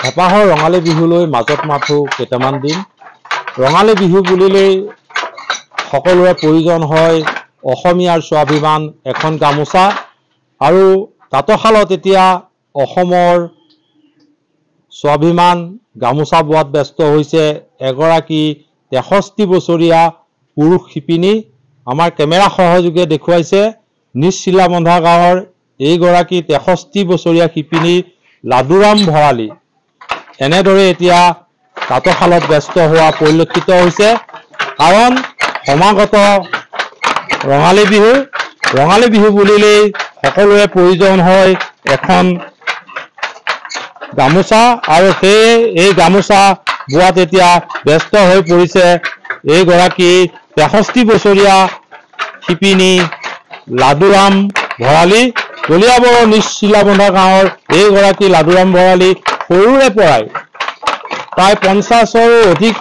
হেঁপাহৰ ৰঙালী বিহুলৈ মাজত মাথো কেইটামান দিন। ৰঙালী বিহু বুলিলেই সকলোৰে প্ৰয়োজন হয় অসমীয়াৰ স্বাভিমান এখন গামোচা। আৰু তাঁতশালত এতিয়া অসমৰ স্বাভিমান গামোচা বোৱাত ব্যস্ত হৈছে এগৰাকী 63 বছৰীয়া পুৰুষ শিপিনী। আমাৰ কেমেৰা সহযোগে দেখুৱাইছে নিজ চিলাবন্ধা গাঁৱৰ এইগৰাকী 63 বছৰীয়া শিপিনী লাডুৰাম ভৰালী। এনেদৰে এতিয়া তাঁতশালত ব্যস্ত হোৱা পৰিলক্ষিত হৈছে। কাৰণ সমাগত ৰঙালী বিহু বুলিলেই সকলোৰে প্ৰয়োজন হয় এখন গামোচা। আৰু এই গামোচা বোৱাত এতিয়া ব্যস্ত হৈ পৰিছে এইগৰাকী 63 বছৰীয়া শিপিনী লাডুৰাম ভৰালী। কলিয়াবৰৰ নিজ চিলাবন্ধা গাঁৱৰ এইগৰাকী লাডুৰাম ভৰালী সৰুৰে পৰাই প্ৰায় 50ৰো অধিক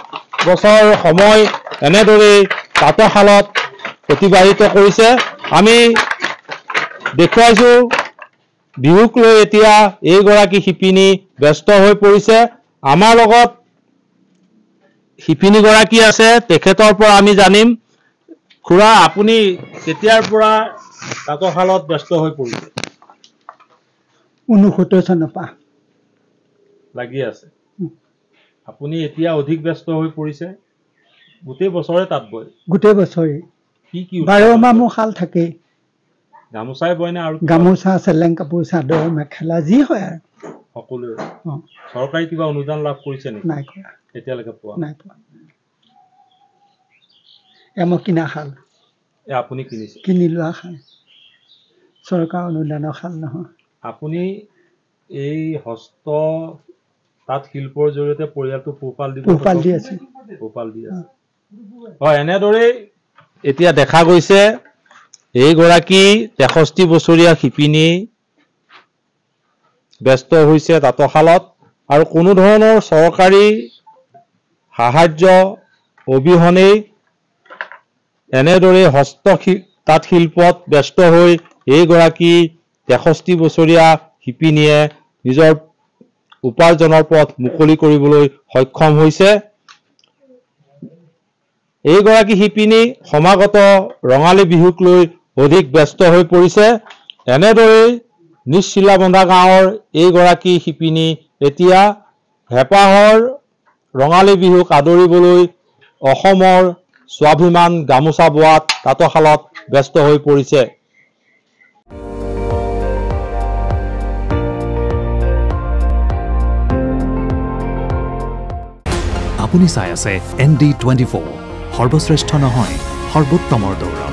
বছৰ সময় এনেদৰেই তাঁতশালত অতিবাহিত কৰিছে। আমি দেখুৱাইছো বিহুক লৈ এতিয়া এইগৰাকী শিপিনী ব্যস্ত হৈ পৰিছে। আমাৰ লগত শিপিনীগৰাকী আছে, তেখেতৰ পৰা আমি জানিম। খুৰা, আপুনি কেতিয়াৰ পৰা তাঁতশালত ব্যস্ত হৈ পৰিছে? 69 চনৰ পৰা লাগি আছে। আপুনি এতিয়া অধিক ব্যস্ত হৈ পৰিছে। গোটেই বছৰে তাঁত বয়? গোটেই বছৰে কি 12 মাহ মোৰ শাল থাকেই। গামোচাই বয় নে আৰু গামোচা, চেলেং কাপোৰ, চাদৰ, মেখেলা যি হয় আৰু সকলোৰে? চৰকাৰী কিবা অনুদান লাভ কৰিছে নেকি? নাই কৰা, এতিয়ালৈকে পোৱা নাই পোৱা। মই কিনা শাল, আপুনি কিনিছে? কিনি লোৱা শাল, চৰকাৰ অনুদানৰ শাল নহয়। আপুনি এই হস্ত তাঁত শিল্পৰ জৰিয়তে পৰিয়ালটো পোহপাল দি আছে। পোহপাল দি আছে। হয়, এনেদৰেই এতিয়া দেখা গৈছে এইগৰাকী 63 বছৰীয়া শিপিনী ব্যস্ত হৈছে তাঁতশালত। আৰু কোনো ধৰণৰ চৰকাৰী সাহায্য অবিহনেই এনেদৰে তাঁত শিল্পত ব্যস্ত হৈ এইগৰাকী 63 বছৰীয়া শিপিনীয়ে নিজৰ উপাৰ্জনৰ পথ মুকলি কৰিবলৈ সক্ষম হৈছে। এইগৰাকী শিপিনী সমাগত ৰঙালী বিহুক লৈ অধিক ব্যস্ত হৈ পৰিছে। এনেদৰেই নিজ চিলাবন্ধা গাঁৱৰ এইগৰাকী শিপিনী এতিয়া হেঁপাহৰ ৰঙালী বিহুক আদৰিবলৈ অসমৰ স্বাভিমান গামোচা বোৱাত তাঁতশালত ব্যস্ত হৈ পৰিছে। আপুনি চাই আছে ND24, সৰ্বশ্ৰেষ্ঠ নহয় সৰ্বোত্তমৰ দৌৰ।